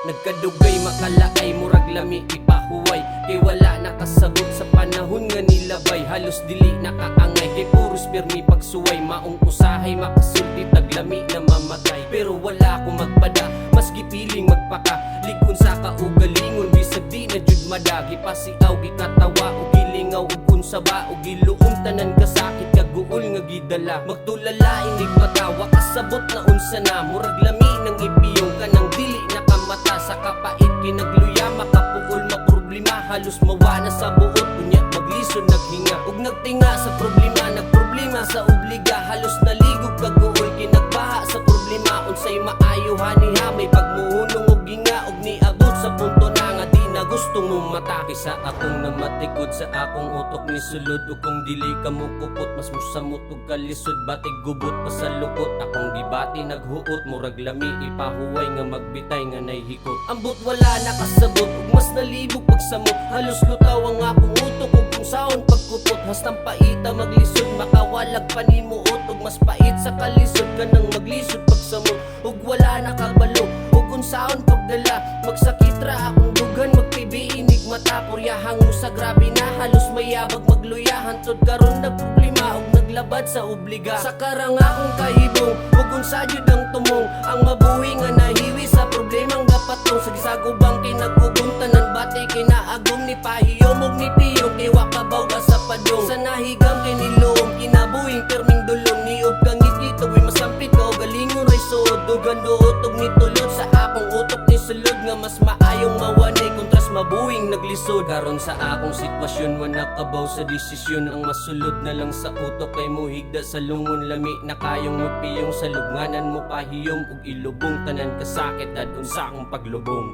Nagkadugay makalaay murag lami ipahuway, kay wala nakasabot sa panahon nga nilabay. Halos dili nakaangay kay puros pirmi pagsuway. Maong usahay makasulti taglami na mamatay. Pero wala ko magpada, mas gipiling magpaka ligon sa kaugalingon bisag di na jud madagi. Pasiaw gikatawa o gilingaw ug unsa ba o giluom tanan kasakit kaguol nga gidala. Magtulala inig matawa kasabot na unsa na murag lami nang ipiyong kanang dili nakamata. Sa kapait kinagluya makapuol maproblema halos mawa na sa buot unya maglisod naghinga ug nagtinga sa problema. Nagproblema sa obliga halos naligog kaguol kinagbaha sa problema. Unsay maayo haniha may pagmuhunong og ginga ug niabot sa punto na nga di na gusto mo matake. Sa akong namatikod sa akong utok ni sulod ug kung dili ka mo kupot mas musamot ug kalisod batig gubot pa sa lukot. Akong gibati naghuot murag lami ipahuway nga magbitay nga nahikot. Ambot wala nakasabot ug mas nalibog pagsamot halos lutaw ang akong utok ug kung saon pagkupot. Hastang paita maglisod makawalag panimuot ug mas pait sa kalisod kanang maglisod pagsamot ug wala nakabalo ug unsaon pagdala. Magsakit ra akong dugan magpibi inig mata purya hango sa grabe na halos mayabag magluya. Hantod karon nagproblema ug naglabad sa obliga. Sa karang akong kahibong ug unsa jud ang tumong ang mabuhi nga nahiwi sa problemang gapatong. Sa gisagubang kinagugong tanan bati kinaagom ni pahiyom ug ni piyong kay wa kabaw sa padong. Sa nahigam kay niluom kinabuhing perming dulong niog kangit dito wi masampit ka og galingon ray suod dugan duot ug nitulod sa akong utok ni sulod nga mas maayong mawanay kontras mabuhing naglisod. Karon sa akong sitwasyon wa nakabaw sa desisyon ang masulod na lang sa utok kay muhigda sa lungon lami na kayong magpiyong sa lubnganan mo pahiyom ug ilubong tanan kasakit dadun sa akong paglubong.